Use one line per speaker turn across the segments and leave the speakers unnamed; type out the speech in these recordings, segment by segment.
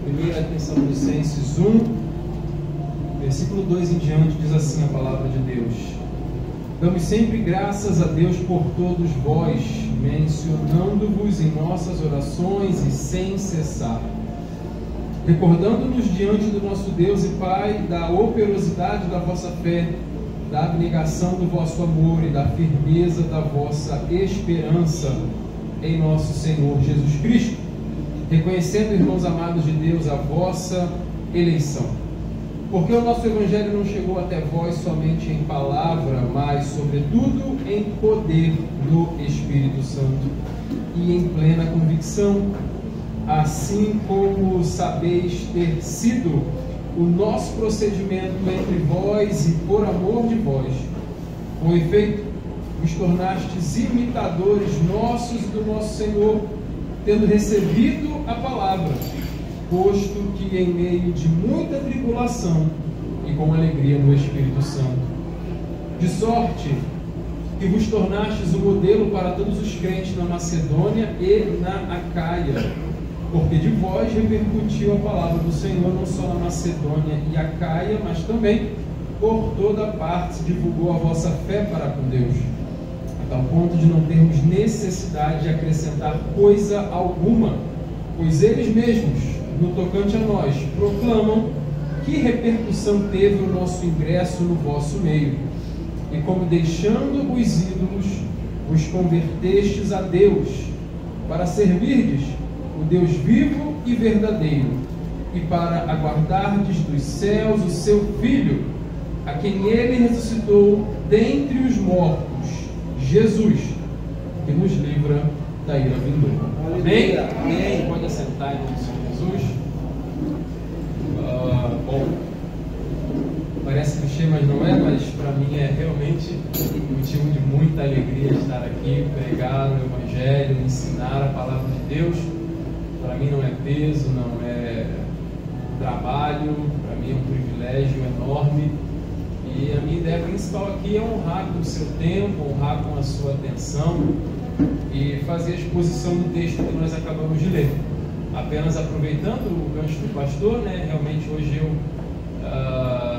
1 Tessalonicenses 1, versículo 2 em diante, diz assim a palavra de Deus: Damos sempre graças a Deus por todos vós, mencionando-vos em nossas orações e sem cessar, recordando-nos diante do nosso Deus e Pai da operosidade da vossa fé, da abnegação do vosso amor e da firmeza da vossa esperança em nosso Senhor Jesus Cristo, reconhecendo, irmãos amados de Deus, a vossa eleição. Porque o nosso Evangelho não chegou até vós somente em palavra, mas, sobretudo, em poder no Espírito Santo e em plena convicção, assim como sabeis ter sido o nosso procedimento entre vós e por amor de vós. Com efeito, vos tornastes imitadores nossos e do nosso Senhor, tendo recebido a palavra, posto que em meio de muita tribulação e com alegria no Espírito Santo, de sorte que vos tornastes o modelo para todos os crentes na Macedônia e na Acaia, porque de vós repercutiu a palavra do Senhor não só na Macedônia e Acaia, mas também por toda parte se divulgou a vossa fé para com Deus, a tal ponto de não termos necessidade de acrescentar coisa alguma, pois eles mesmos, no tocante a nós, proclamam que repercussão teve o nosso ingresso no vosso meio, e como deixando os ídolos, vos convertestes a Deus, para servirdes o Deus vivo e verdadeiro, e para aguardardes dos céus o seu Filho, a quem ele ressuscitou dentre os mortos, Jesus, que nos livra da ira vindoura. Amém? Amém. Pode assentar em nome do Senhor Jesus. Bom, parece clichê, mas não é, mas para mim é realmente motivo de muita alegria estar aqui, pregar o Evangelho, ensinar a palavra de Deus. Para mim não é peso, não é trabalho, para mim é um privilégio enorme. E a minha ideia principal aqui é honrar com o seu tempo, honrar com a sua atenção e fazer a exposição do texto que nós acabamos de ler. Apenas aproveitando o gancho do pastor, né? Realmente hoje eu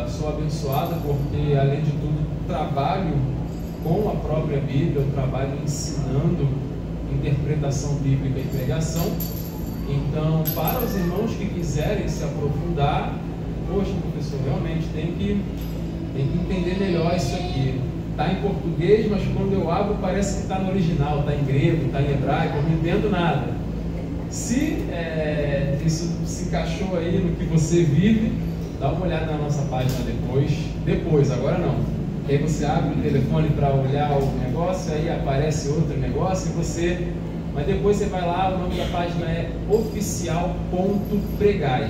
sou abençoado porque, além de tudo, trabalho com a própria Bíblia, eu trabalho ensinando interpretação bíblica e pregação. Então, para os irmãos que quiserem se aprofundar, poxa, professor, realmente tem que entender melhor isso aqui. Está em português, mas quando eu abro parece que está no original, está em grego, está em hebraico, eu não entendo nada. Se isso se encaixou aí no que você vive, dá uma olhada na nossa página depois, agora não. E aí você abre o telefone para olhar o negócio, aí aparece outro negócio e você... Mas depois você vai lá, o nome da página é oficial.pregai.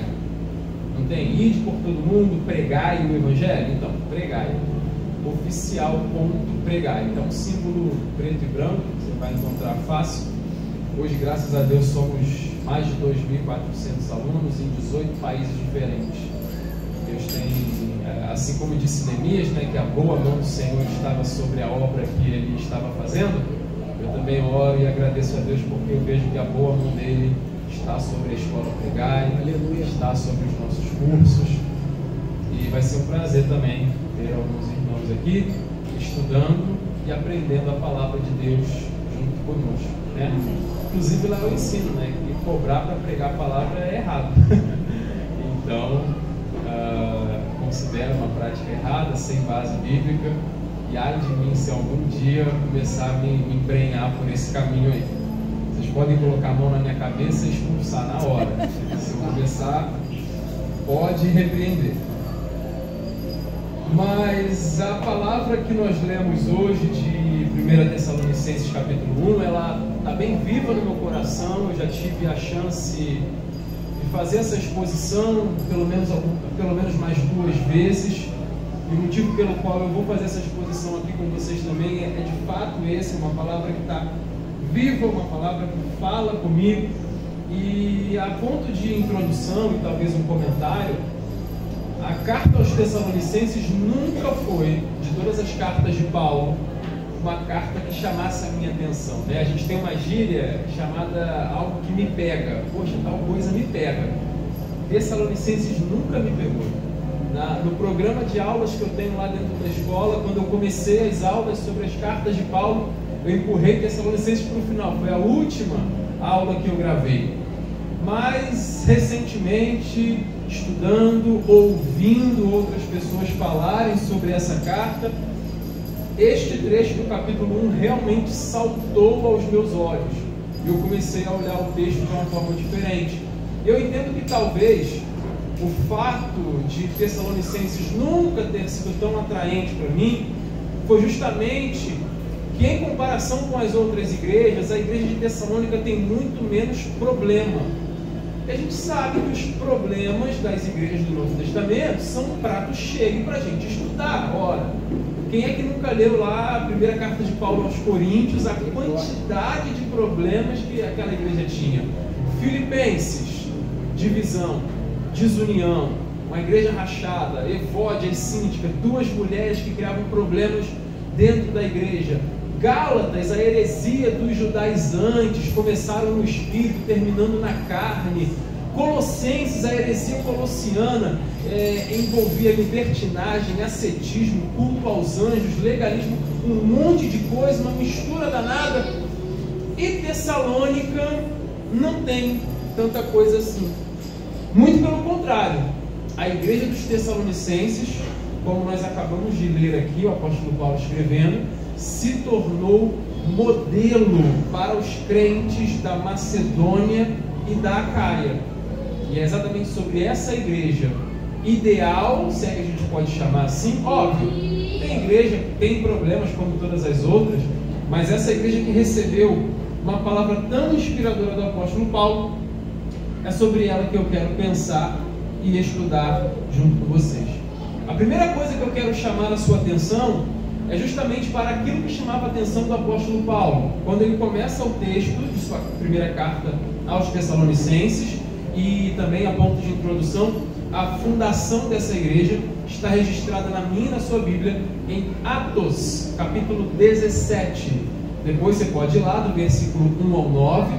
Não tem? Ide por todo mundo, pregai o Evangelho? Então, pregai. Oficial.pregai. Então, um símbolo preto e branco, você vai encontrar fácil. Hoje, graças a Deus, somos mais de 2.400 alunos em 18 países diferentes. Deus tem, assim como disse Neemias, né, que a boa mão do Senhor estava sobre a obra que ele estava fazendo, eu também oro e agradeço a Deus porque eu vejo que a boa mão dele está sobre a Escola Pregai, está sobre os nossos cursos, e vai ser um prazer também ter alguns irmãos aqui estudando e aprendendo a palavra de Deus junto conosco, né? Inclusive lá eu ensino, né, que cobrar para pregar a palavra é errado. Então, considero uma prática errada, sem base bíblica. E ai de mim se algum dia eu começar a me embrenhar por esse caminho aí. Vocês podem colocar a mão na minha cabeça e expulsar na hora. Se eu começar, pode repreender. Mas a palavra que nós lemos hoje de 1 Tessalonicenses capítulo 1, ela está bem viva no meu coração. Eu já tive a chance de fazer essa exposição pelo menos mais 2 vezes. E o motivo pelo qual eu vou fazer essa exposição aqui com vocês também é de fato esse, uma palavra que está viva, uma palavra que fala comigo. E a ponto de introdução e talvez um comentário, a carta aos Tessalonicenses nunca foi, de todas as cartas de Paulo, uma carta que chamasse a minha atenção, né? A gente tem uma gíria chamada algo que me pega. Poxa, tal coisa me pega. Tessalonicenses nunca me pegou. No programa de aulas que eu tenho lá dentro da escola, quando eu comecei as aulas sobre as cartas de Paulo, eu empurrei Tessalonicenses para o final. Foi a última aula que eu gravei. Mas recentemente, estudando, ouvindo outras pessoas falarem sobre essa carta, este trecho do capítulo 1 realmente saltou aos meus olhos. E eu comecei a olhar o texto de uma forma diferente. Eu entendo que talvez o fato de Tessalonicenses nunca ter sido tão atraente para mim foi justamente que, em comparação com as outras igrejas, a igreja de Tessalônica tem muito menos problema. E a gente sabe que os problemas das igrejas do Novo Testamento são um prato cheio para a gente estudar. Ora, quem é que nunca leu lá a primeira carta de Paulo aos Coríntios, a quantidade de problemas que aquela igreja tinha? Filipenses, divisão, desunião, uma igreja rachada, Evódia e Síntica, duas mulheres que criavam problemas dentro da igreja. Gálatas, a heresia dos judaizantes, começaram no espírito, terminando na carne. Colossenses, a heresia colossiana, envolvia libertinagem, ascetismo, culto aos anjos, legalismo, um monte de coisa, uma mistura danada. E Tessalônica não tem tanta coisa assim. Muito pelo contrário, a igreja dos Tessalonicenses, como nós acabamos de ler aqui, o apóstolo Paulo escrevendo, se tornou modelo para os crentes da Macedônia e da Acaia. E é exatamente sobre essa igreja ideal, se é que a gente pode chamar assim. Óbvio, tem igreja que tem problemas como todas as outras, mas essa igreja que recebeu uma palavra tão inspiradora do apóstolo Paulo, é sobre ela que eu quero pensar e estudar junto com vocês. A primeira coisa que eu quero chamar a sua atenção é justamente para aquilo que chamava a atenção do apóstolo Paulo, quando ele começa o texto de sua primeira carta aos Tessalonicenses, e também a ponto de introdução, a fundação dessa igreja está registrada na minha e na sua Bíblia em Atos, capítulo 17. Depois você pode ir lá do versículo 1 ao 9,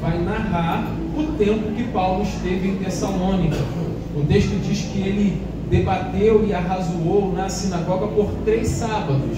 vai narrar o tempo que Paulo esteve em Tessalônica. O texto diz que ele debateu e arrazoou na sinagoga por 3 sábados.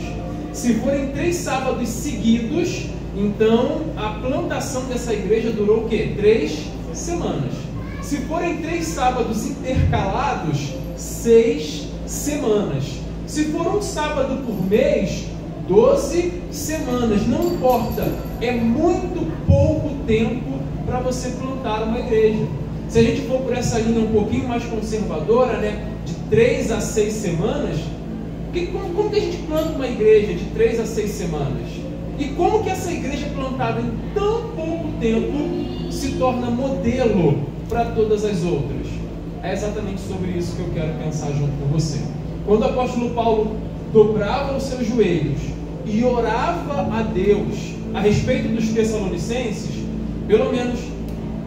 Se forem 3 sábados seguidos, então a plantação dessa igreja durou o quê? 3 semanas. Se forem 3 sábados intercalados, 6 semanas. Se for um sábado por mês, 12 semanas. Não importa, é muito pouco tempo para você plantar uma igreja. Se a gente for por essa linha um pouquinho mais conservadora, né, de 3 a 6 semanas, como que a gente planta uma igreja de 3 a 6 semanas? E como que essa igreja plantada em tão pouco tempo se torna modelo para todas as outras? É exatamente sobre isso que eu quero pensar junto com você. Quando o apóstolo Paulo dobrava os seus joelhos e orava a Deus a respeito dos Tessalonicenses, pelo menos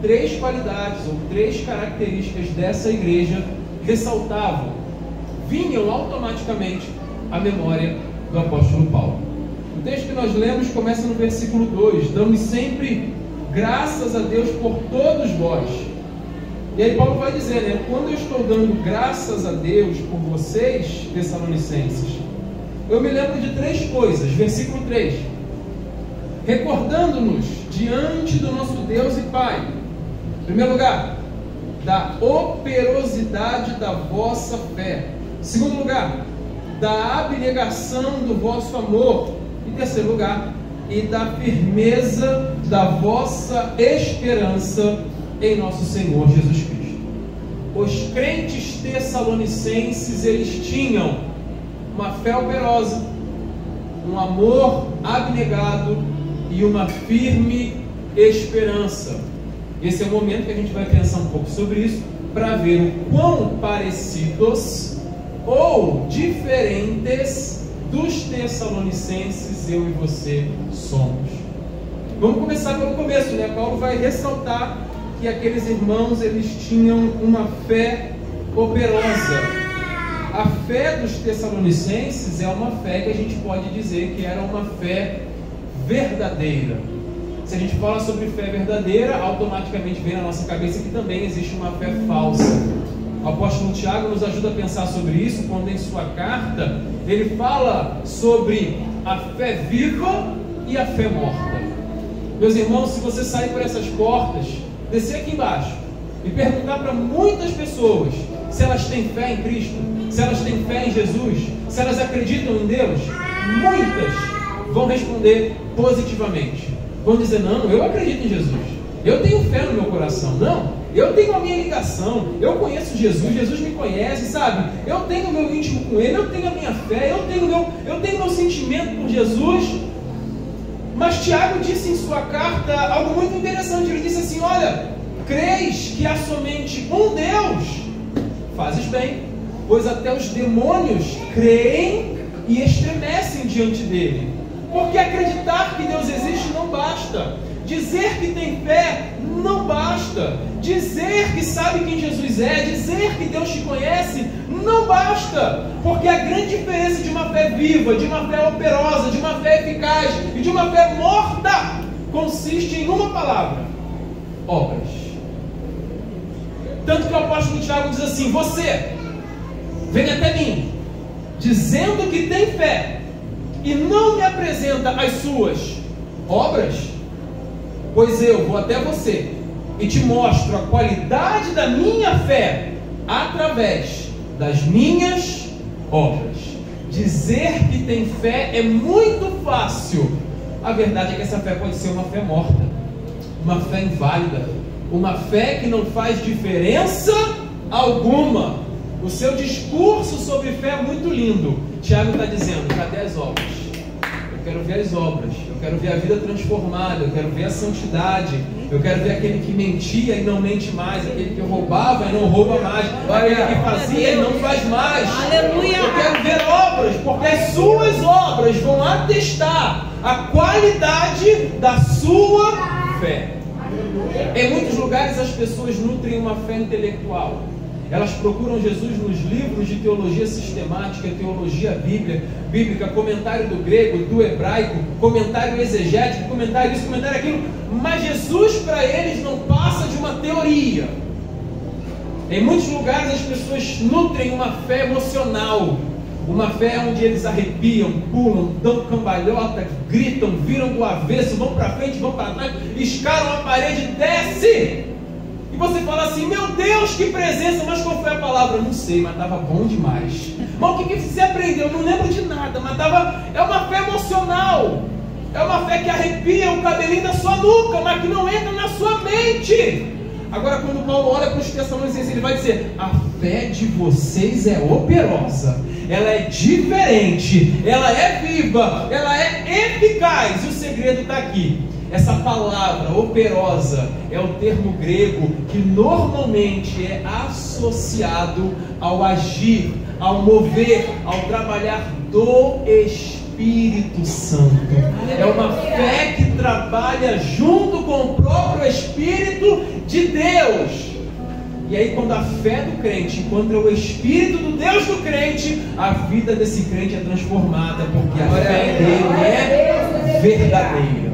3 qualidades ou 3 características dessa igreja ressaltavam, vinham automaticamente à memória do apóstolo Paulo. O texto que nós lemos começa no versículo 2: damos sempre graças a Deus por todos vós. E aí Paulo vai dizer, né, quando eu estou dando graças a Deus por vocês, Tessalonicenses, eu me lembro de 3 coisas. Versículo 3: recordando-nos diante do nosso Deus e Pai, em primeiro lugar, da operosidade da vossa fé. Em segundo lugar, da abnegação do vosso amor. Em terceiro lugar, e da firmeza da vossa esperança em nosso Senhor Jesus Cristo. Os crentes tessalonicenses, eles tinham uma fé operosa, um amor abnegado e uma firme esperança. Esse é o momento que a gente vai pensar um pouco sobre isso, para ver o quão parecidos ou diferentes dos tessalonicenses eu e você somos. Vamos começar pelo começo, né? Paulo vai ressaltar que aqueles irmãos, eles tinham uma fé operosa. A fé dos tessalonicenses é uma fé que a gente pode dizer que era uma fé verdadeira. Se a gente fala sobre fé verdadeira, automaticamente vem na nossa cabeça que também existe uma fé falsa. O apóstolo Tiago nos ajuda a pensar sobre isso quando em sua carta ele fala sobre a fé viva e a fé morta. Meus irmãos, se você sair por essas portas, descer aqui embaixo e perguntar para muitas pessoas se elas têm fé em Cristo, se elas têm fé em Jesus, se elas acreditam em Deus, muitas vão responder positivamente. Vão dizer: não, eu acredito em Jesus, eu tenho fé no meu coração, não, eu tenho a minha ligação, eu conheço Jesus, Jesus me conhece, sabe? Eu tenho o meu íntimo com Ele, eu tenho a minha fé, eu tenho o meu sentimento por Jesus. Mas Tiago disse em sua carta algo muito interessante. Ele disse assim: olha, creis que há somente um Deus? Fazes bem, pois até os demônios creem e estremecem diante dele. Porque acreditar que Deus existe não basta. Dizer que tem fé não basta. Dizer que sabe quem Jesus é, dizer que Deus te conhece, não basta. Porque a grande diferença de uma fé viva, de uma fé operosa, de uma fé eficaz e de uma fé morta consiste em uma palavra: obras. Tanto que o apóstolo Tiago diz assim: você vem até mim dizendo que tem fé e não me apresenta as suas obras, pois eu vou até você e te mostro a qualidade da minha fé através das minhas obras. Dizer que tem fé é muito fácil. A verdade é que essa fé pode ser uma fé morta, uma fé inválida, uma fé que não faz diferença alguma. O seu discurso sobre fé é muito lindo. Tiago está dizendo: cadê as obras? Eu quero ver as obras, eu quero ver a vida transformada, eu quero ver a santidade, eu quero ver aquele que mentia e não mente mais, aquele que roubava e não rouba mais, aquele que fazia e não faz mais.
Aleluia!
Eu quero ver obras, porque as suas obras vão atestar a qualidade da sua fé. Em muitos lugares as pessoas nutrem uma fé intelectual. Elas procuram Jesus nos livros de teologia sistemática, teologia bíblica, comentário do grego, do hebraico, comentário exegético, comentário isso, comentário aquilo. Mas Jesus para eles não passa de uma teoria. Em muitos lugares as pessoas nutrem uma fé emocional, uma fé onde eles arrepiam, pulam, dão cambalhota, gritam, viram do avesso, vão para frente, vão para trás, escalam a parede, desce. E você fala assim: meu Deus, que presença! Mas qual foi a palavra? Eu não sei, mas estava bom demais. Mas o que você aprendeu? Eu não lembro de nada, mas estava... É uma fé emocional. É uma fé que arrepia o cabelinho da sua nuca, mas que não entra na sua mente. Agora, quando Paulo olha para os Tessalonicenses, ele vai dizer: a fé de vocês é operosa, ela é diferente, ela é viva, ela é eficaz. E o segredo está aqui. Essa palavra operosa é o termo grego que normalmente é associado ao agir, ao mover, ao trabalhar do Espírito Santo. É uma fé que trabalha junto com o próprio Espírito de Deus. E aí, quando a fé do crente encontra o Espírito do Deus do crente, a vida desse crente é transformada, porque a fé dele é verdadeira.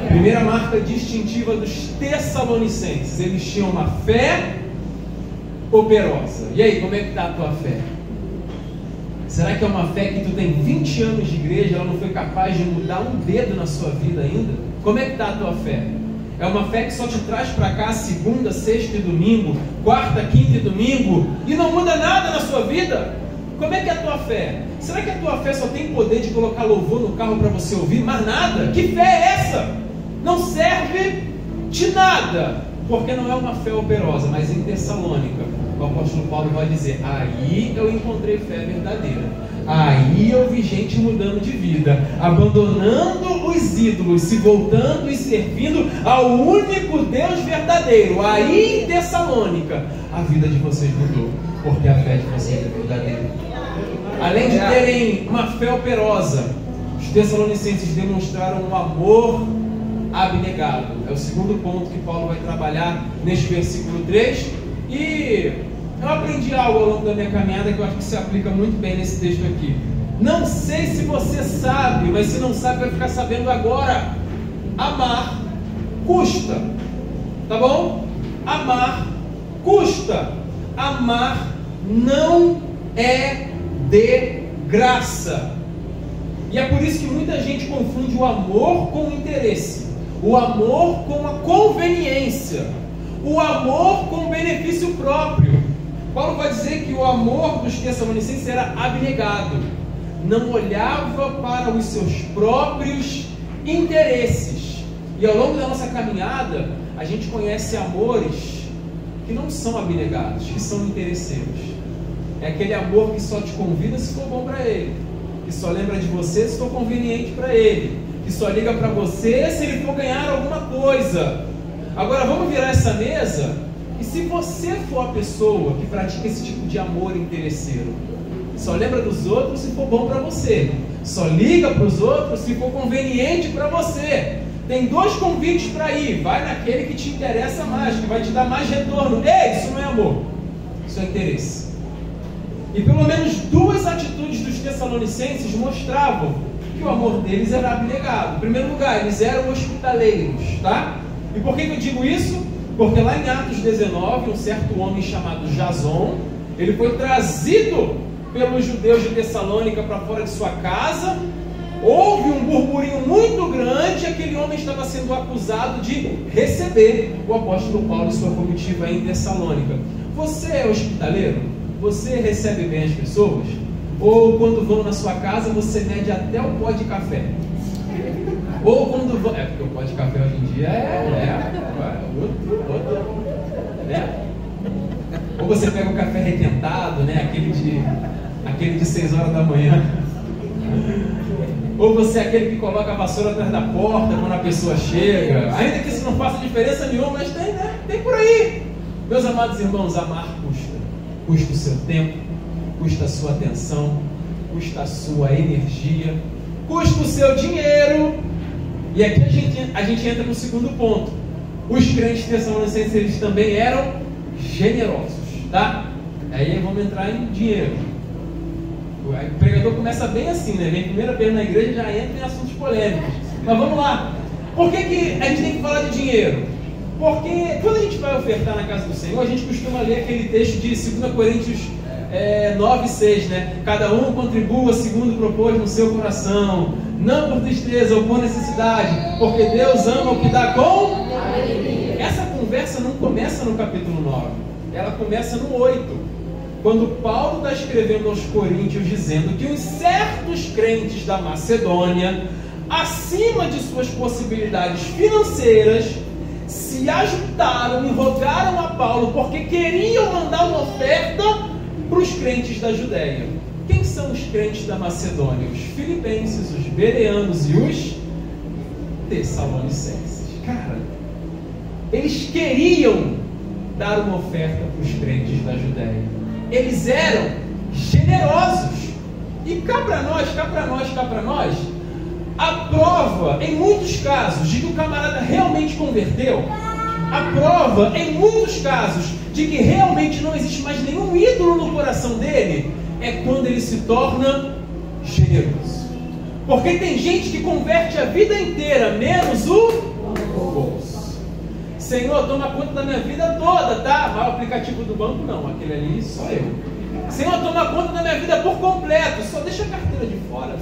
Primeira marca distintiva dos Tessalonicenses: eles tinham uma fé operosa. E aí, como é que está a tua fé? Será que é uma fé que tu tem 20 anos de igreja, ela não foi capaz de mudar um dedo na sua vida ainda? Como é que está a tua fé? É uma fé que só te traz para cá segunda, sexta e domingo, quarta, quinta e domingo, e não muda nada na sua vida? Como é que é a tua fé? Será que a tua fé só tem poder de colocar louvor no carro para você ouvir? Mais nada? Que fé é essa? Não serve de nada, porque não é uma fé operosa. Mas em Tessalônica, o apóstolo Paulo vai dizer: aí eu encontrei fé verdadeira, aí eu vi gente mudando de vida, abandonando os ídolos, se voltando e servindo ao único Deus verdadeiro. Aí em Tessalônica a vida de vocês mudou, porque a fé de vocês é verdadeira. Além de terem uma fé operosa, os Tessalonicenses demonstraram um amor abnegado. É o segundo ponto que Paulo vai trabalhar neste versículo 3. E eu aprendi algo ao longo da minha caminhada que eu acho que se aplica muito bem nesse texto aqui. Não sei se você sabe, mas se não sabe vai ficar sabendo agora. amar custa. Tá bom? Amar custa. Amar não é de graça. E é por isso que muita gente confunde o amor com o interesse, o amor com a conveniência, o amor com o benefício próprio. Paulo vai dizer que o amor dos Tessalonicenses era abnegado, não olhava para os seus próprios interesses. E ao longo da nossa caminhada, a gente conhece amores que não são abnegados, que são interesseiros. É aquele amor que só te convida se for bom para ele, que só lembra de você se for conveniente para ele, que só liga para você se ele for ganhar alguma coisa. Agora vamos virar essa mesa, e se você for a pessoa que pratica esse tipo de amor interesseiro, só lembra dos outros se for bom para você, só liga para os outros se for conveniente para você, tem 2 convites para ir: vai naquele que te interessa mais, que vai te dar mais retorno. Ei, isso não é amor, isso é interesse. E pelo menos 2 atitudes dos Tessalonicenses mostravam que o amor deles era abnegado. Em primeiro lugar, eles eram hospitaleiros, tá? E por que eu digo isso? Porque lá em Atos 19, um certo homem chamado Jason, ele foi trazido pelos judeus de Tessalônica para fora de sua casa. Houve um burburinho muito grande, aquele homem estava sendo acusado de receber o apóstolo Paulo e sua comitiva em Tessalônica. Você é hospitaleiro? Você recebe bem as pessoas? Ou quando vão na sua casa, você mede até o pó de café? Ou quando vão... porque o pó de café hoje em dia outro, né? Ou você pega o café requentado, né? Aquele de 6 horas da manhã. Ou você é aquele que coloca a vassoura atrás da porta quando a pessoa chega. Ainda que isso não faça diferença nenhuma, mas tem, né? Tem por aí. Meus amados irmãos, amar custa. Custa o seu tempo, custa a sua atenção, custa a sua energia, custa o seu dinheiro. E aqui a gente entra no segundo ponto. Os crentes tessalonicenses, eles também eram generosos, tá? Aí vamos entrar em dinheiro. O pregador começa bem assim, né? Vem primeira vez na igreja e já entra em assuntos polêmicos. Mas vamos lá. Por que a gente tem que falar de dinheiro? Porque quando a gente vai ofertar na casa do Senhor, a gente costuma ler aquele texto de 2 Coríntios 9:6, né? Cada um contribua segundo propôs no seu coração, não por tristeza ou por necessidade, porque Deus ama o que dá com alegria. Essa conversa não começa no capítulo 9, ela começa no 8, quando Paulo está escrevendo aos Coríntios dizendo que os certos crentes da Macedônia, acima de suas possibilidades financeiras, se ajudaram e rogaram a Paulo porque queriam mandar uma oferta para os crentes da Judéia. Quem são os crentes da Macedônia? Os filipenses, os bereanos e os tessalonicenses. Cara, eles queriam dar uma oferta para os crentes da Judéia. Eles eram generosos. E cá para nós, a prova, em muitos casos, de que o camarada realmente converteu, a prova, em muitos casos, de que realmente não existe mais nenhum ídolo no coração dele, é quando ele se torna generoso. Porque tem gente que converte a vida inteira, menos o bolso. Senhor, toma conta da minha vida toda, tá? Mas o aplicativo do banco não, aquele ali só eu. Senhor, toma conta da minha vida por completo, só deixa a carteira de fora.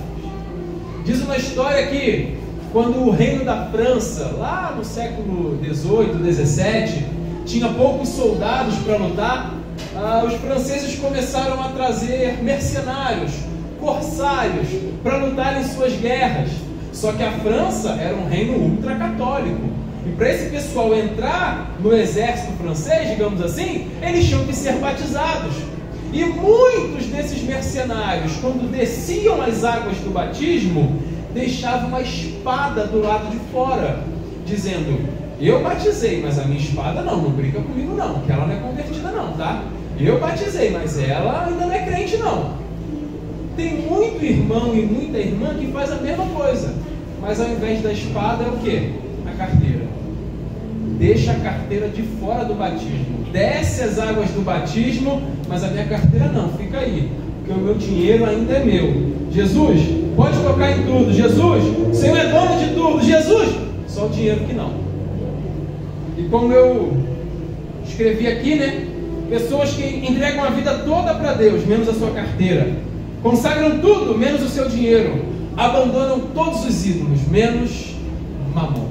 Diz uma história que quando o reino da França, lá no século XVIII, XVII, tinha poucos soldados para lutar, os franceses começaram a trazer mercenários, corsários, para lutar em suas guerras. Só que a França era um reino ultracatólico. E para esse pessoal entrar no exército francês, digamos assim, eles tinham que ser batizados. E muitos desses mercenários, quando desciam as águas do batismo, deixavam uma espada do lado de fora, dizendo: eu batizei, mas a minha espada não brinca comigo não, que ela não é convertida não, tá? Eu batizei, mas ela ainda não é crente não. Tem muito irmão e muita irmã que faz a mesma coisa, mas ao invés da espada é o quê? A carteira. Deixa a carteira de fora do batismo, desce as águas do batismo, mas a minha carteira não, fica aí, porque o meu dinheiro ainda é meu. Jesus, pode tocar em tudo. Jesus, o Senhor é dono de tudo. Jesus, só o dinheiro que não. E como eu escrevi aqui, né? Pessoas que entregam a vida toda para Deus, menos a sua carteira. Consagram tudo, menos o seu dinheiro. Abandonam todos os ídolos, menos Mamon.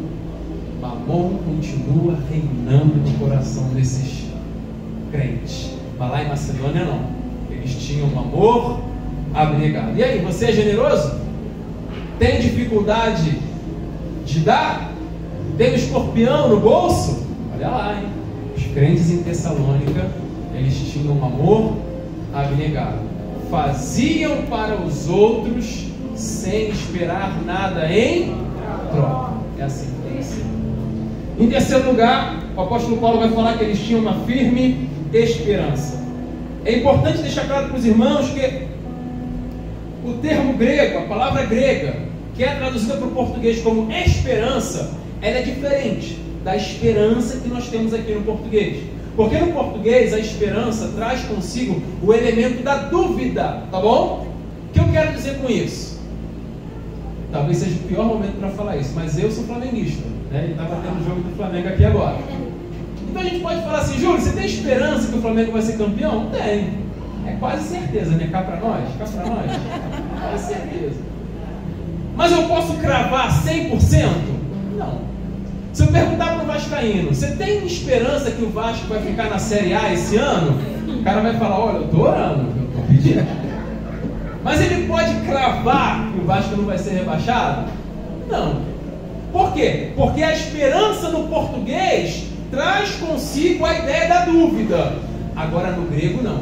Mamon continua reinando no coração desses crentes. Mas lá em Macedônia não. Eles tinham um amor abnegado. E aí, você é generoso? Tem dificuldade de dar? Tem um escorpião no bolso? Olha lá, hein? Os crentes em Tessalônica, eles tinham um amor abnegado. Faziam para os outros sem esperar nada em troca. É assim que tem que ser. Em terceiro lugar, o apóstolo Paulo vai falar que eles tinham uma firme esperança. É importante deixar claro para os irmãos que o termo grego, a palavra grega, que é traduzida para o português como esperança, ela é diferente da esperança que nós temos aqui no português. Porque no português a esperança traz consigo o elemento da dúvida, tá bom? O que eu quero dizer com isso? Talvez seja o pior momento para falar isso, mas eu sou flamenguista, né? E estava tendo o jogo do Flamengo aqui agora. Então a gente pode falar assim: Júlio, você tem esperança que o Flamengo vai ser campeão? Tem. É quase certeza, né? Cá para nós? Cá para nós? Quase certeza. Mas eu posso cravar 100%? Não. Se eu perguntar para o vascaíno: você tem esperança que o Vasco vai ficar na Série A esse ano? O cara vai falar: olha, eu estou orando, eu estou pedindo. Mas ele pode cravar que o Vasco não vai ser rebaixado? Não. Por quê? Porque a esperança no português traz consigo a ideia da dúvida. Agora no grego não.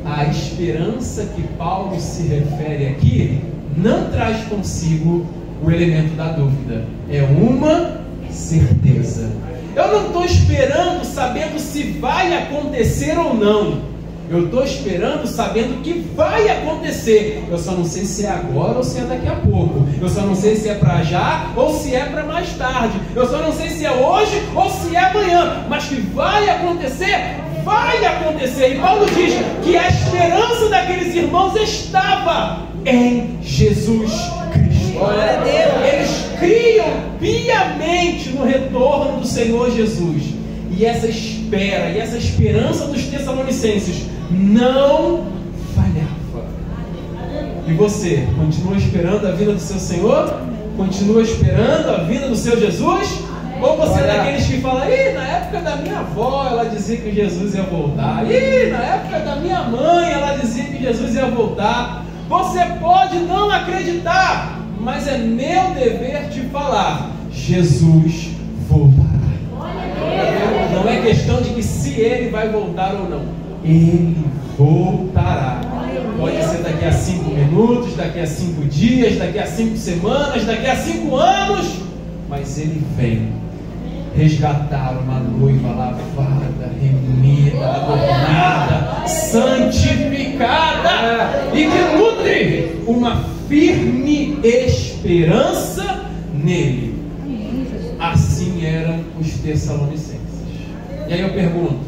A esperança que Paulo se refere aqui não traz consigo o elemento da dúvida. É uma certeza. Eu não estou esperando sabendo se vai acontecer ou não. Eu estou esperando sabendo que vai acontecer. Eu só não sei se é agora ou se é daqui a pouco. Eu só não sei se é para já ou se é para mais tarde. Eu só não sei se é hoje ou se é amanhã. Mas que vai acontecer, vai acontecer. E Paulo diz que a esperança daqueles irmãos estava em Jesus Cristo.
Glória a Deus.
Eles criam piamente no retorno do Senhor Jesus. E essa espera, e essa esperança dos Tessalonicenses não falhava. E você, continua esperando a vinda do seu Senhor? Continua esperando a vinda do seu Jesus? Ou você é daqueles que falam: ih, na época da minha avó ela dizia que Jesus ia voltar. Ih, na época da minha mãe ela dizia que Jesus ia voltar. Você pode não acreditar, mas é meu dever te falar: Jesus voltará. Não é questão de que se ele vai voltar ou não. Ele voltará. Pode ser daqui a 5 minutos, daqui a 5 dias, daqui a 5 semanas, daqui a 5 anos. Mas ele vem resgatar uma noiva lavada, remida, adornada, santificada e que nutre uma firme esperança nele. Assim eram os Tessalonicenses. E aí eu pergunto: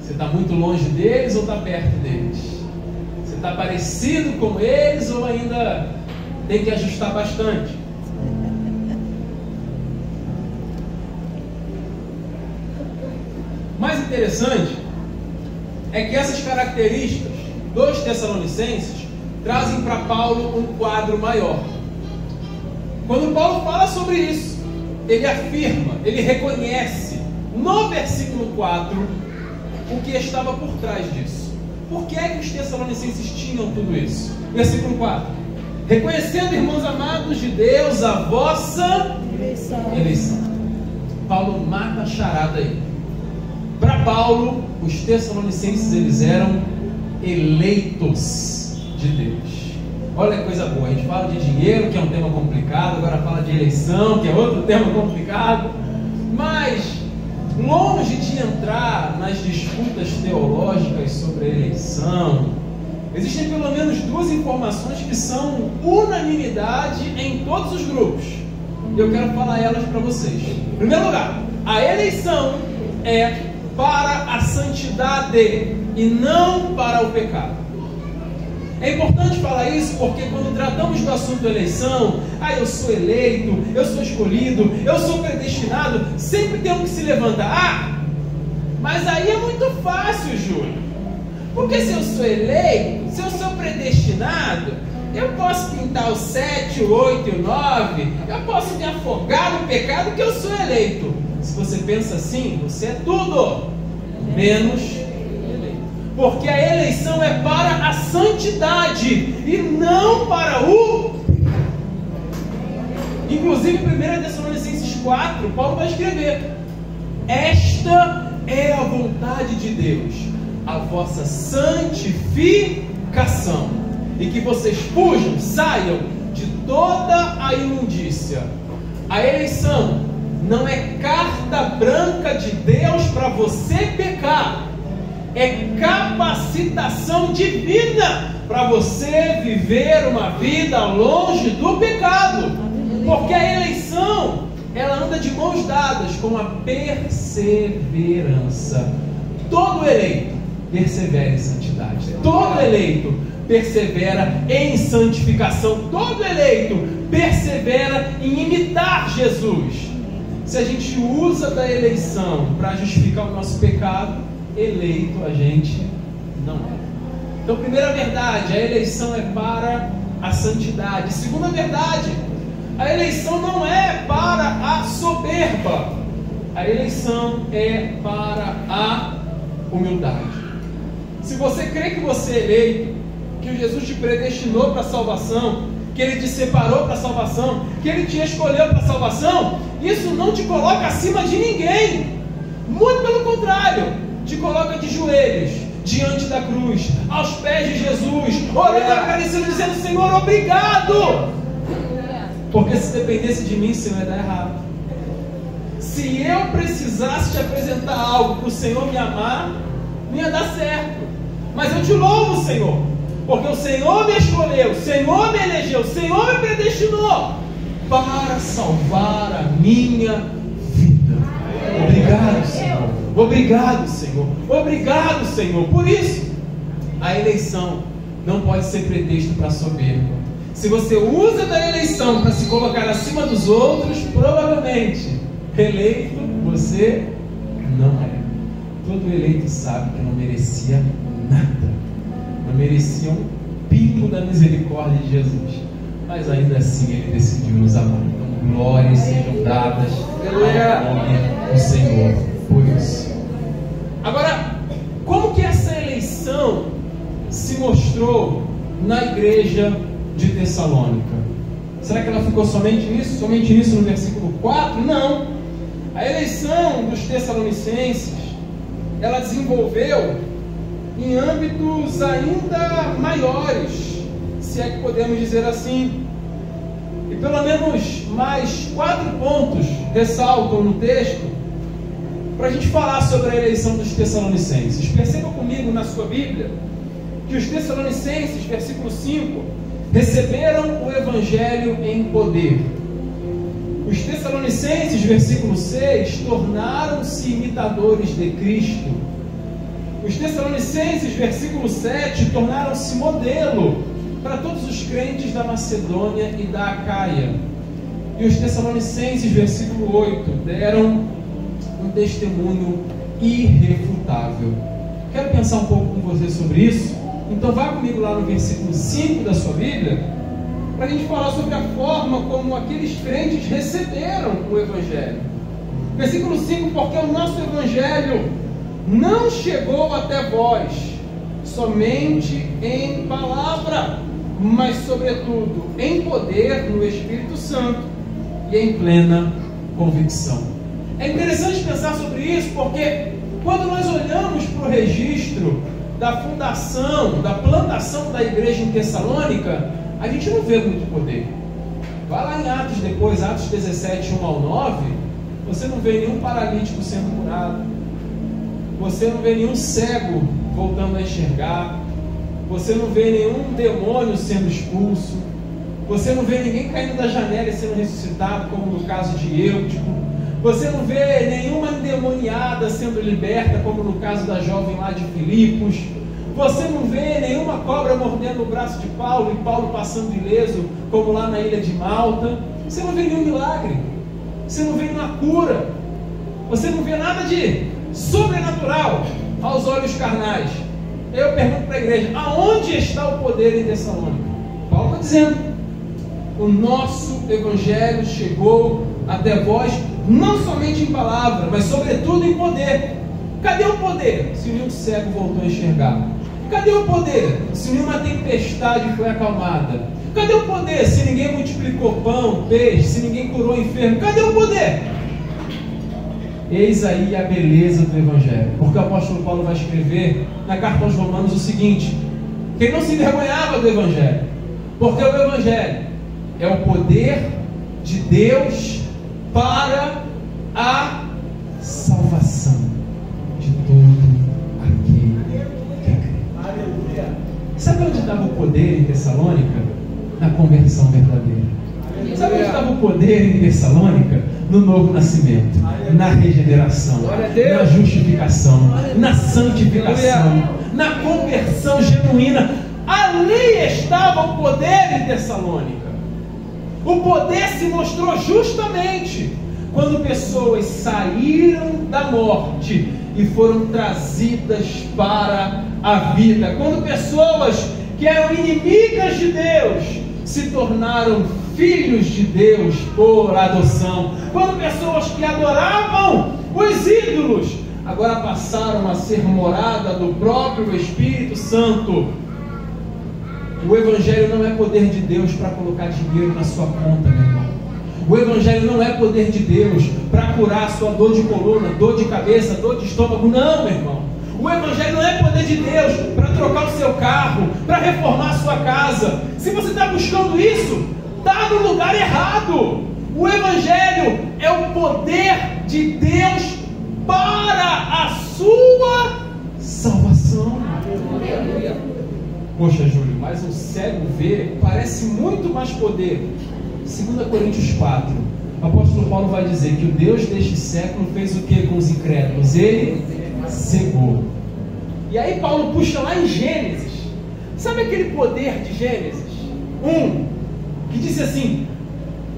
você está muito longe deles ou está perto deles? Você está parecido com eles ou ainda tem que ajustar bastante? Mais interessante é que essas características dos Tessalonicenses trazem para Paulo um quadro maior. Quando Paulo fala sobre isso, ele afirma, ele reconhece no versículo 4 o que estava por trás disso. Por que é que os Tessalonicenses tinham tudo isso? Versículo 4: reconhecendo, irmãos amados de Deus, a vossa eleição. Paulo mata a charada aí. Para Paulo, os Tessalonicenses, eles eram eleitos de Deus. Olha que coisa boa, a gente fala de dinheiro, que é um tema complicado, agora fala de eleição, que é outro tema complicado, mas longe de entrar nas disputas teológicas sobre a eleição, existem pelo menos 2 informações que são unanimidade em todos os grupos, e eu quero falar elas para vocês. Em primeiro lugar, a eleição é para a santidade e não para o pecado. É importante falar isso porque quando tratamos do assunto eleição, eu sou eleito, eu sou escolhido, eu sou predestinado, sempre temos que se levantar. Mas aí é muito fácil, Júlio. Porque se eu sou eleito, se eu sou predestinado, eu posso pintar o 7, o 8 e o 9, eu posso me afogar no pecado que eu sou eleito. Se você pensa assim, você é tudo menos eleito. Porque a eleição é para a santidade e não para o... Inclusive em 1 Tessalonicenses 4, Paulo vai escrever: esta é a vontade de Deus, a vossa santificação, e que vocês fujam, saiam de toda a imundícia. A eleição não é carta branca de Deus para você pecar, é capacitação divina para você viver uma vida longe do pecado. Porque a eleição, ela anda de mãos dadas com a perseverança. Todo eleito persevera em santidade, todo eleito persevera em santificação, todo eleito persevera em imitar Jesus. Se a gente usa da eleição para justificar o nosso pecado, eleito a gente não é. Então, primeira verdade, a eleição é para a santidade. Segunda verdade, a eleição não é para a soberba, a eleição é para a humildade. Se você crê que você é eleito, que Jesus te predestinou para a salvação, que Ele te separou para a salvação, que Ele te escolheu para a salvação, isso não te coloca acima de ninguém. Muito pelo contrário, te coloca de joelhos diante da cruz, aos pés de Jesus, orando, agradecendo, dizendo: Senhor, obrigado. Porque se dependesse de mim, Senhor, ia dar errado. Se eu precisasse te apresentar algo para o Senhor me amar, não ia dar certo. Mas eu te louvo, Senhor, porque o Senhor me escolheu, o Senhor me elegeu, o Senhor me predestinou para salvar a minha vida. Obrigado, Senhor. Obrigado, Senhor. Obrigado, Senhor. Por isso, a eleição não pode ser pretexto para soberba. Se você usa da eleição para se colocar acima dos outros, provavelmente eleito você não é. Todo eleito sabe que não merecia nada, não merecia um pingo da misericórdia de Jesus, mas ainda assim Ele decidiu nos amar. Então, glórias sejam dadas ao nome do Senhor por isso. Agora, como que essa eleição se mostrou na igreja de Tessalônica? Será que ela ficou somente nisso no versículo 4? Não. A eleição dos tessalonicenses, ela desenvolveu em âmbitos ainda maiores, se é que podemos dizer assim. E pelo menos mais 4 pontos ressaltam no texto para a gente falar sobre a eleição dos tessalonicenses. Perceba comigo na sua Bíblia que os tessalonicenses, versículo 5, receberam o Evangelho em poder. Os tessalonicenses, versículo 6, tornaram-se imitadores de Cristo. Os tessalonicenses, versículo 7, tornaram-se modelo para todos os crentes da Macedônia e da Acaia. E os tessalonicenses, versículo 8, deram um testemunho irrefutável. Quero pensar um pouco com você sobre isso. Então vá comigo lá no versículo 5 da sua Bíblia, para a gente falar sobre a forma como aqueles crentes receberam o Evangelho. Versículo 5: porque o nosso Evangelho não chegou até vós somente em palavra, mas sobretudo em poder no Espírito Santo e em plena convicção. É interessante pensar sobre isso, porque quando nós olhamos para o registro da fundação, da plantação da igreja em Tessalônica, a gente não vê muito poder. Vai lá em Atos depois, Atos 17, 1 ao 9, você não vê nenhum paralítico sendo curado, você não vê nenhum cego voltando a enxergar, você não vê nenhum demônio sendo expulso, você não vê ninguém caindo da janela e sendo ressuscitado, como no caso de Eutico, você não vê nenhuma endemoniada sendo liberta, como no caso da jovem lá de Filipos, Você não vê nenhuma cobra mordendo o braço de Paulo e Paulo passando ileso, como lá na ilha de Malta. Você não vê nenhum milagre. Você não vê nenhuma cura. Você não vê nada de sobrenatural aos olhos carnais. Eu pergunto para a igreja: aonde está o poder em Tessalônica? Paulo está dizendo: o nosso evangelho chegou até vós, não somente em palavra, mas sobretudo em poder. Cadê o poder se nenhum cego voltou a enxergar? Cadê o poder se nenhuma tempestade foi acalmada? Cadê o poder se ninguém multiplicou pão, peixe, se ninguém curou enfermo? Cadê o poder? Eis aí a beleza do evangelho, porque o apóstolo Paulo vai escrever na carta aos Romanos o seguinte: que ele não se envergonhava do evangelho, porque o evangelho é o poder de Deus para a salvação de todo aquele que crê. Aleluia. Sabe onde estava o poder em Tessalônica? Na conversão verdadeira. Sabe onde estava o poder em Tessalônica? No novo nascimento, na regeneração, na justificação, na santificação, na conversão genuína. Ali estava o poder em Tessalônica. O poder se mostrou justamente quando pessoas saíram da morte e foram trazidas para a vida. Quando pessoas que eram inimigas de Deus se tornaram filhos de Deus por adoção. Quando pessoas que adoravam os ídolos agora passaram a ser morada do próprio Espírito Santo. O Evangelho não é poder de Deus para colocar dinheiro na sua conta, meu irmão. O Evangelho não é poder de Deus para curar a sua dor de coluna, dor de cabeça, dor de estômago. Não, meu irmão. O Evangelho não é poder de Deus para trocar o seu carro, para reformar a sua casa. Se você está buscando isso, está no lugar errado. O Evangelho é o poder de Deus para a sua salvação. Poxa, Júlio, mas o cego vê parece muito mais poder. 2 Coríntios 4, o apóstolo Paulo vai dizer que o Deus deste século fez o que com os incrédulos? Ele cegou. E aí Paulo puxa lá em Gênesis. Sabe aquele poder de Gênesis 1, que disse assim: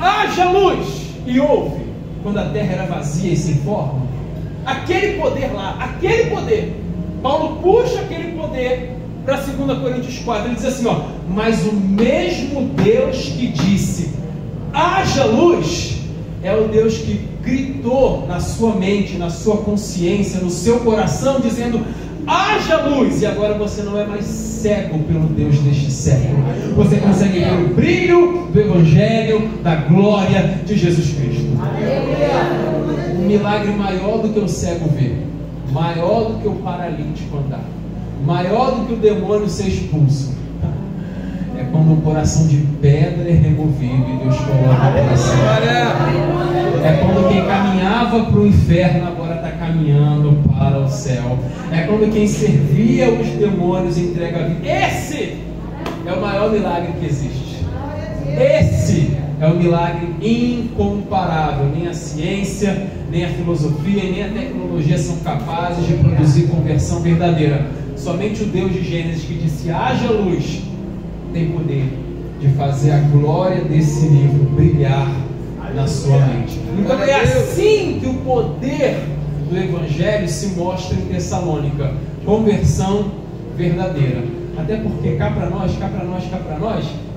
haja luz, e houve, quando a terra era vazia e sem forma? Aquele poder lá, aquele poder, Paulo puxa aquele poder para 2 Coríntios 4, ele diz assim, ó: mas o mesmo Deus que disse haja luz, é o Deus que gritou na sua mente, na sua consciência, no seu coração, dizendo haja luz. E agora você não é mais cego pelo Deus deste século. Você consegue ver o brilho do Evangelho, da glória de Jesus Cristo. Um milagre maior do que o cego ver, maior do que o paralítico andar, maior do que o demônio ser expulso, é quando um coração de pedra é removido e Deus coloca o coração. É quando quem caminhava para o inferno agora está caminhando para o céu. É quando quem servia os demônios entrega a vida. Esse é o maior milagre que existe. Esse é um milagre incomparável. Nem a ciência, nem a filosofia, nem a tecnologia são capazes de produzir conversão verdadeira. Somente o Deus de Gênesis, que disse haja luz, tem poder de fazer a glória desse livro brilhar na sua mente. Então é assim que o poder do Evangelho se mostra em Tessalônica. Conversão verdadeira. Até porque cá para nós,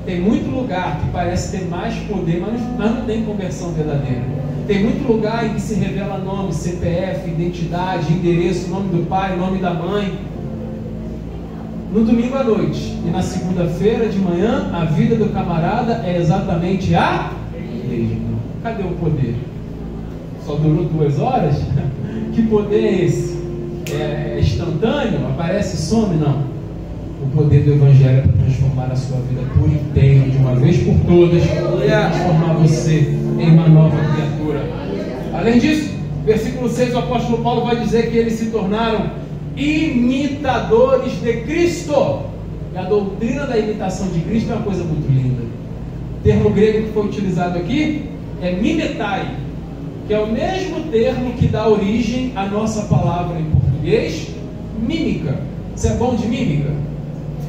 tem muito lugar que parece ter mais poder, mas não tem conversão verdadeira. Tem muito lugar em que se revela nome, CPF, identidade, endereço, nome do pai, nome da mãe. No domingo à noite e na segunda-feira de manhã, a vida do camarada é exatamente a mesma. Cadê o poder? Só durou 2 horas? Que poder é esse? É instantâneo? Aparece e some? Não. O poder do Evangelho é para transformar a sua vida por inteiro, de uma vez por todas, e transformar você em uma nova criatura. Além disso, versículo 6, o apóstolo Paulo vai dizer que eles se tornaram imitadores de Cristo. E a doutrina da imitação de Cristo é uma coisa muito linda. O termo grego que foi utilizado aqui é mimetai, que é o mesmo termo que dá origem à nossa palavra em português, mímica. Você é bom de mímica?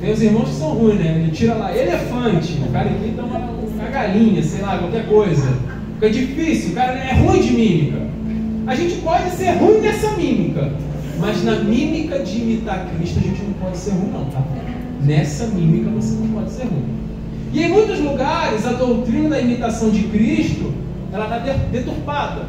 Tem os irmãos que são ruins, né? Ele tira lá, elefante, o cara imita uma galinha, sei lá, qualquer coisa. Fica difícil, o cara é ruim de mímica. A gente pode ser ruim nessa mímica, mas na mímica de imitar Cristo a gente não pode ser ruim não, tá? Nessa mímica você não pode ser ruim. E em muitos lugares a doutrina da imitação de Cristo, ela está deturpada,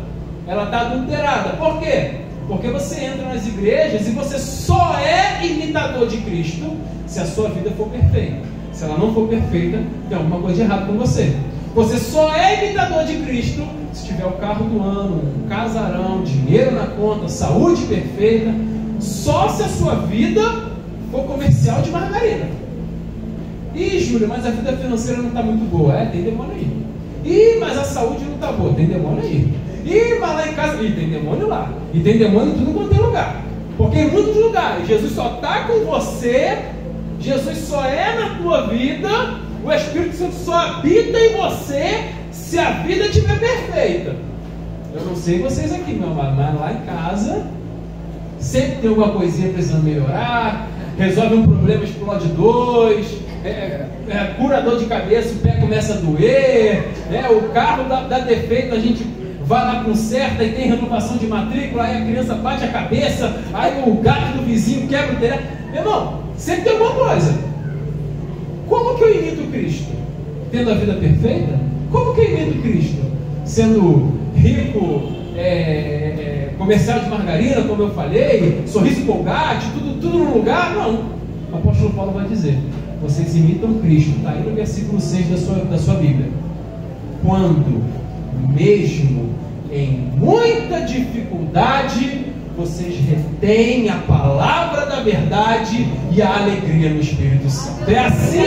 ela está adulterada. Por quê? Porque você entra nas igrejas e você só é imitador de Cristo se a sua vida for perfeita. Se ela não for perfeita, tem alguma coisa de errado com você. Você só é imitador de Cristo se tiver o carro do ano, um casarão, dinheiro na conta, saúde perfeita. Só se a sua vida for comercial de margarina. Ih, Júlia, mas a vida financeira não está muito boa. É, tem demônio aí. Ih, mas a saúde não está boa. Tem demônio aí. Ih, mas lá em casa... Ih, tem demônio lá. E tem demônio em tudo quanto é lugar. Porque em muitos lugares, Jesus só está com você, Jesus só é na tua vida, o Espírito Santo só habita em você se a vida estiver perfeita. Eu não sei vocês aqui, meu amado, mas lá em casa sempre tem alguma coisinha precisando melhorar, resolve um problema, explode dois, cura dor de cabeça, o pé começa a doer, o carro dá defeito, a gente vai lá, conserta e tem renovação de matrícula, aí a criança bate a cabeça, aí o gato do vizinho quebra o telhado. Meu irmão, sempre tem alguma coisa. Como que eu imito Cristo? Tendo a vida perfeita? Como que eu imito Cristo? Sendo rico, comercial de margarina, como eu falei, sorriso Colgate, tudo no lugar? Não. O apóstolo Paulo vai dizer: vocês imitam Cristo. Está aí no versículo 6 da sua Bíblia. Quando, mesmo em muita dificuldade, vocês retêm a palavra da verdade e a alegria no Espírito Santo. É assim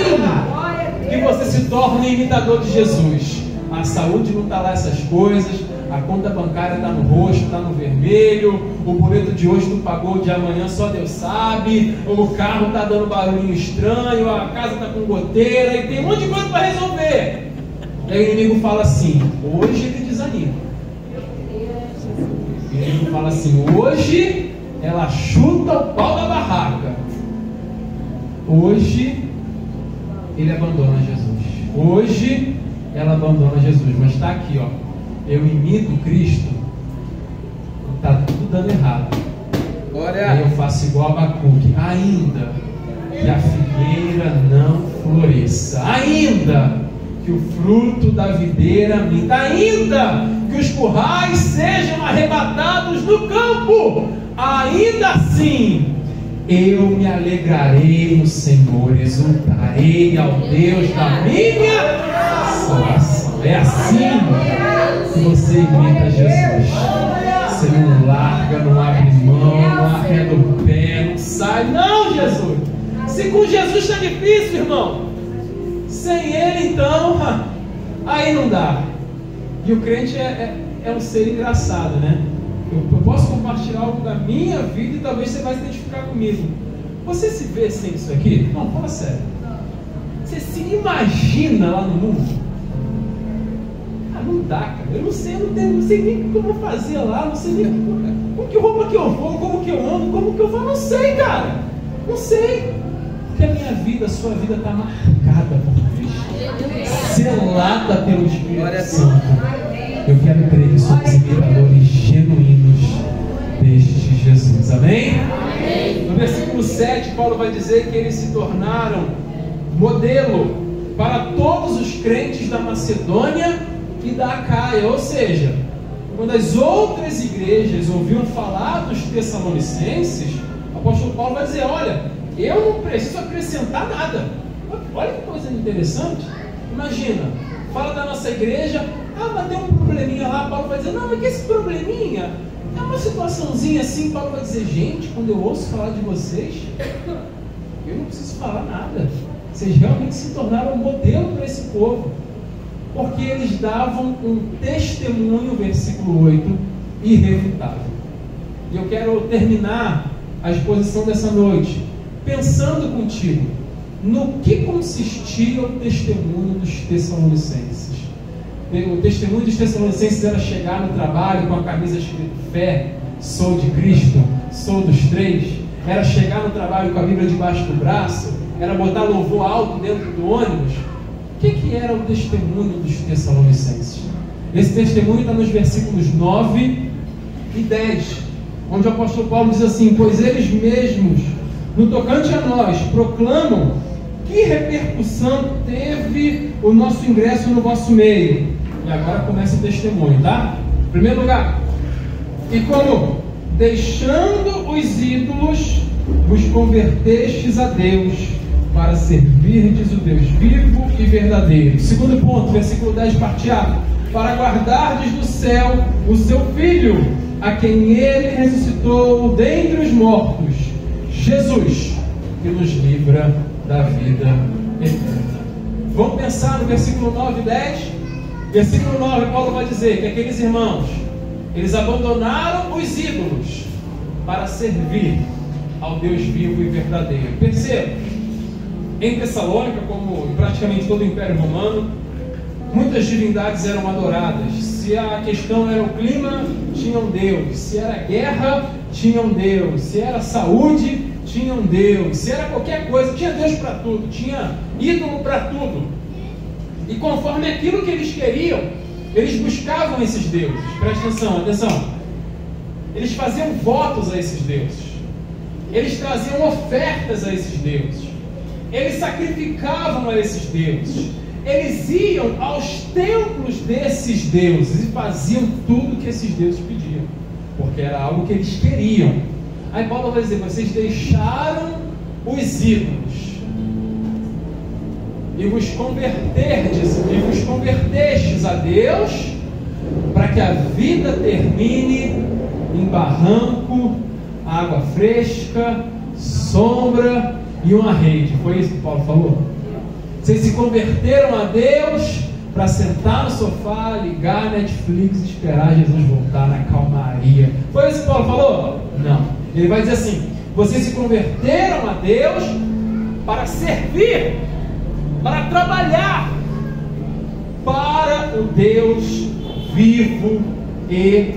que você se torna um imitador de Jesus. A saúde não está lá essas coisas, a conta bancária está no roxo, está no vermelho, o boleto de hoje tu pagou, de amanhã só Deus sabe, o carro está dando barulhinho estranho, a casa está com goteira e tem um monte de coisa para resolver. E aí o inimigo fala assim, hoje ele desanima. O inimigo fala assim, hoje ela chuta o pau da barraca. Hoje ele abandona Jesus. Hoje ela abandona Jesus. Mas está aqui, ó. Eu imito Cristo. Está tudo dando errado. Aí eu faço igual a Abacuque. Ainda que a figueira não floresça. Ainda que o fruto da videira minta, ainda que os currais sejam arrebatados no campo, ainda assim eu me alegrarei no Senhor, exultarei ao Deus da minha salvação. É assim que você imita Jesus. Você não larga, não abre mão, não arreda o pé, não sai. Não, Jesus! Se com Jesus está difícil, irmão, sem Ele, então, aí não dá. E o crente é um ser engraçado, né? Eu posso compartilhar algo da minha vida e talvez você vai se identificar comigo. Você se vê sem isso aqui? Não, fala sério. Você se imagina lá no mundo? Não dá, cara. Eu não sei nem o que eu vou fazer lá, não sei nem com que roupa que eu vou, como que eu ando, como que eu vou, não sei, cara. Não sei. Porque a minha vida, a sua vida está marcada por Cristo, selada pelo Espírito Santo. Eu quero crer que somos imitadores genuínos deste Jesus. Amém? Amém? No versículo 7, Paulo vai dizer que eles se tornaram modelo para todos os crentes da Macedônia e da Acaia. Ou seja, quando as outras igrejas ouviam falar dos Tessalonicenses, o apóstolo Paulo vai dizer, olha, eu não preciso acrescentar nada. Olha que coisa interessante. Imagina, fala da nossa igreja, mas tem um probleminha lá. Paulo vai dizer, não, mas que esse probleminha é uma situaçãozinha assim. Paulo vai dizer, gente, quando eu ouço falar de vocês, eu não preciso falar nada. Vocês realmente se tornaram um modelo para esse povo, porque eles davam um testemunho, versículo 8, irrefutável. E eu quero terminar a exposição dessa noite pensando contigo no que consistia o testemunho dos Tessalonicenses. O testemunho dos Tessalonicenses era chegar no trabalho com a camisa escrito fé, sou de Cristo, sou dos três. Era chegar no trabalho com a Bíblia debaixo do braço? Era botar louvor alto dentro do ônibus? O que era o testemunho dos Tessalonicenses? Esse testemunho está nos versículos 9 e 10, onde o apóstolo Paulo diz assim: pois eles mesmos, no tocante a nós, proclamam que repercussão teve o nosso ingresso no vosso meio. E agora começa o testemunho, tá? Em primeiro lugar, e como, deixando os ídolos, vos convertestes a Deus, para servirdes o Deus vivo e verdadeiro. Segundo ponto, versículo 10, parte A: para guardardes do céu o seu Filho, a quem Ele ressuscitou dentre os mortos, Jesus, que nos livra da vida eterna. Vamos pensar no versículo 9 e 10. Versículo 9, Paulo vai dizer que aqueles irmãos, eles abandonaram os ídolos para servir ao Deus vivo e verdadeiro. Perceba, em Tessalônica, como em praticamente todo o Império Romano, muitas divindades eram adoradas. Se a questão era o clima, tinha um Deus. Se era guerra, tinha um Deus. Se era saúde, tinha um Deus. Se era qualquer coisa, tinha Deus para tudo. Tinha ídolo para tudo. E conforme aquilo que eles queriam, eles buscavam esses deuses. Presta atenção, atenção. Eles faziam votos a esses deuses. Eles traziam ofertas a esses deuses. Eles sacrificavam a esses deuses. Eles iam aos templos desses deuses e faziam tudo que esses deuses pediam, porque era algo que eles queriam. Aí Paulo vai dizer: vocês deixaram os ídolos e vos convertestes a Deus, para que a vida termine em barranco, água fresca, sombra e uma rede. Foi isso que Paulo falou? Vocês se converteram a Deus para sentar no sofá, ligar a Netflix e esperar Jesus voltar na calmaria. Foi isso que Paulo falou? Não. Ele vai dizer assim: vocês se converteram a Deus para servir, para trabalhar para o Deus vivo e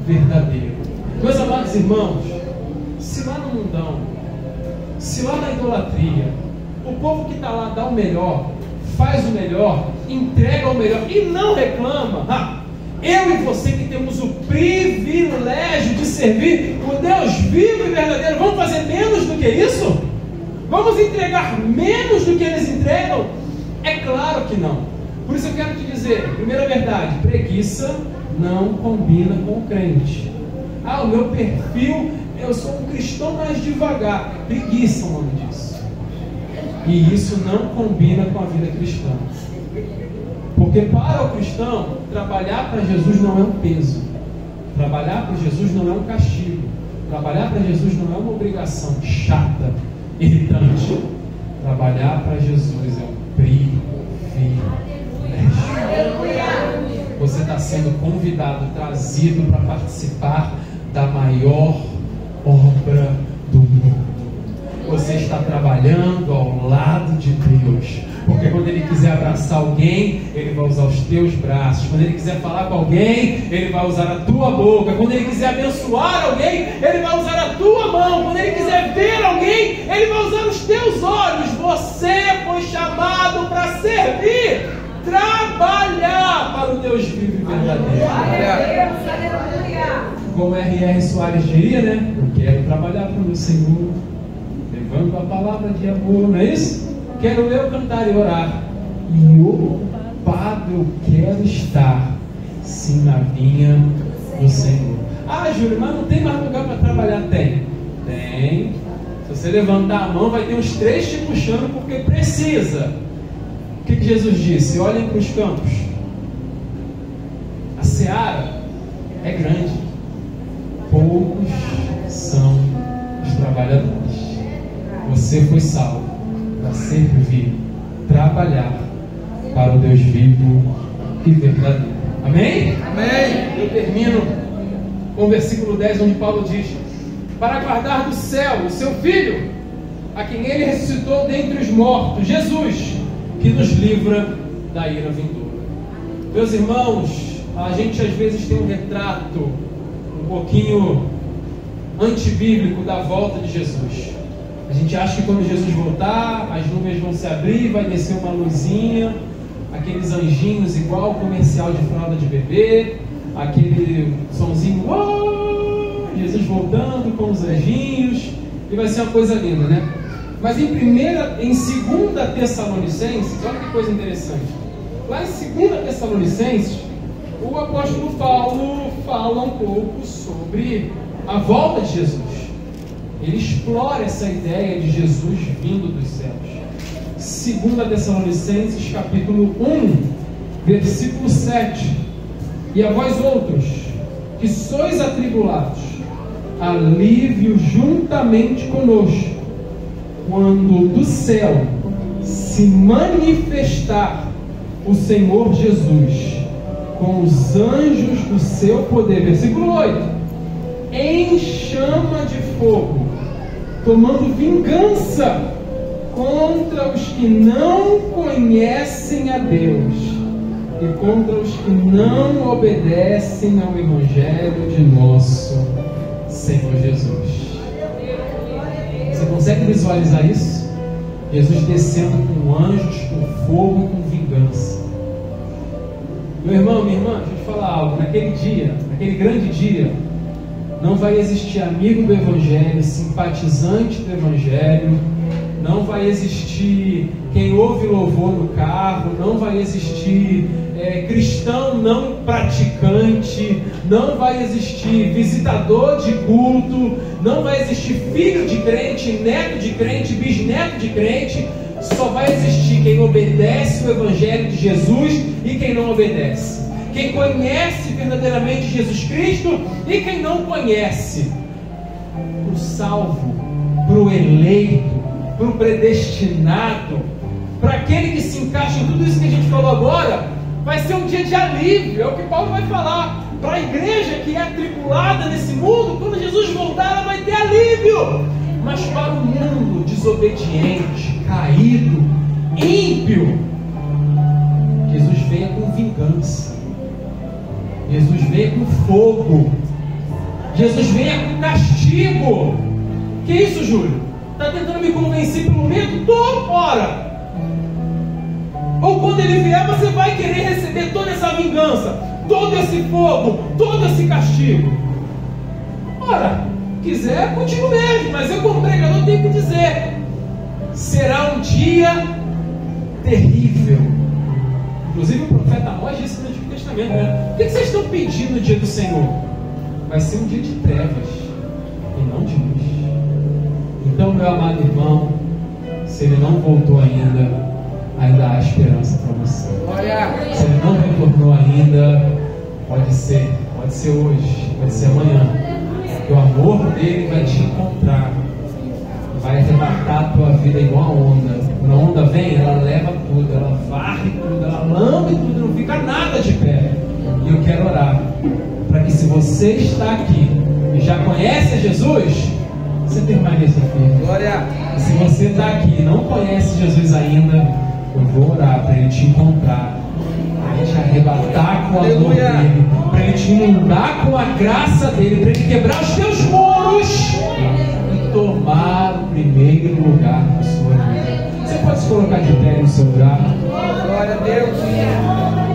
verdadeiro. Meus amados irmãos, se lá no mundão, se lá na idolatria, o povo que está lá dá o melhor, faz o melhor, entrega o melhor e não reclama, eu e você que temos o privilégio de servir o Deus vivo e verdadeiro, vamos fazer menos do que isso? Vamos entregar menos do que eles entregam? É claro que não. Por isso eu quero te dizer, primeira verdade: preguiça não combina com o crente. O meu perfil, eu sou um cristão mais devagar. Preguiça é o nome disso. E isso não combina com a vida cristã. Porque para o cristão, trabalhar para Jesus não é um peso. Trabalhar para Jesus não é um castigo. Trabalhar para Jesus não é uma obrigação chata, irritante. Trabalhar para Jesus é um privilégio. Você está sendo convidado, trazido para participar da maior obra do mundo. Você está trabalhando ao lado de Deus, porque quando Ele quiser abraçar alguém, Ele vai usar os teus braços. Quando Ele quiser falar com alguém, Ele vai usar a tua boca. Quando Ele quiser abençoar alguém, Ele vai usar a tua mão. Quando Ele quiser ver alguém, Ele vai usar os teus olhos. Você foi chamado para servir, trabalhar para o Deus vivo e verdadeiro. Como R.R. Soares diria, né? Eu quero trabalhar para o Senhor, levando a palavra de amor, não é isso? Quero eu cantar e orar, e ocupado eu quero estar, sim, na vinha do Senhor. Júlio, mas não tem mais lugar para trabalhar? Tem. Se você levantar a mão, vai ter uns 3 te puxando, porque precisa. O que Jesus disse? Olhem para os campos. A seara é grande, poucos são os trabalhadores. Você foi salvo para servir, trabalhar para o Deus vivo e verdadeiro. Amém? Amém. Eu termino com o versículo 10, onde Paulo diz: para guardar do céu o seu Filho, a quem Ele ressuscitou dentre os mortos, Jesus, que nos livra da ira vindoura. Meus irmãos, a gente às vezes tem um retrato um pouquinho antibíblico da volta de Jesus. A gente acha que quando Jesus voltar, as nuvens vão se abrir, vai descer uma luzinha, aqueles anjinhos igual o comercial de fralda de bebê, aquele sonzinho, oh, Jesus voltando com os anjinhos, e vai ser uma coisa linda, né? Mas em 2 Tessalonicenses, olha que coisa interessante. Lá em 2 Tessalonicenses, o apóstolo Paulo fala um pouco sobre a volta de Jesus. Ele explora essa ideia de Jesus vindo dos céus. 2 Tessalonicenses, capítulo 1, versículo 7. E a vós outros, que sois atribulados, alívio juntamente conosco, quando do céu se manifestar o Senhor Jesus com os anjos do seu poder. Versículo 8. Em chama de fogo, tomando vingança contra os que não conhecem a Deus e contra os que não obedecem ao Evangelho de nosso Senhor Jesus. Você consegue visualizar isso? Jesus descendo com anjos, com fogo e com vingança. Meu irmão, minha irmã, deixa eu te falar algo. Naquele dia, naquele grande dia, não vai existir amigo do Evangelho, simpatizante do Evangelho, não vai existir quem ouve louvor no carro, não vai existir cristão não praticante, não vai existir visitador de culto, não vai existir filho de crente, neto de crente, bisneto de crente. Só vai existir quem obedece o Evangelho de Jesus e quem não obedece, quem conhece verdadeiramente Jesus Cristo e quem não conhece. Para o salvo, para o eleito, para o predestinado, para aquele que se encaixa em tudo isso que a gente falou agora, vai ser um dia de alívio. É o que Paulo vai falar. Para a igreja que é atribulada nesse mundo, quando Jesus voltar, ela vai ter alívio. Mas para o mundo desobediente, caído, ímpio, Jesus veio com vingança, Jesus veio com fogo, Jesus veio com castigo. Que isso, Júlio? Está tentando me convencer pelo medo? Tô fora. Ou quando ele vier, você vai querer receber toda essa vingança, todo esse fogo, todo esse castigo. Ora, quiser, continue mesmo, mas eu como pregador tenho que dizer, será um dia terrível. Inclusive o profeta Amós disse no Antigo Testamento, né? O que vocês estão pedindo no dia do Senhor? Vai ser um dia de trevas e não de luz. Então, meu amado irmão, se ele não voltou ainda há esperança para você. Se ele não retornou ainda, pode ser hoje, pode ser amanhã, que o amor dele vai te encontrar, vai arrebatar a tua vida igual a onda. Quando a onda vem, ela leva tudo, ela varre tudo, ela lambe tudo, não fica nada de pé. E eu quero orar para que, se você está aqui e já conhece Jesus, você permaneça firme. Glória. E se você está aqui e não conhece Jesus ainda, eu vou orar para ele te encontrar, para ele te arrebatar com o amor dele, para ele te inundar com a graça dele, para ele quebrar os teus muros e tomar o primeiro lugar na sua vida. Você pode se colocar de pé no seu lugar? Glória a Deus.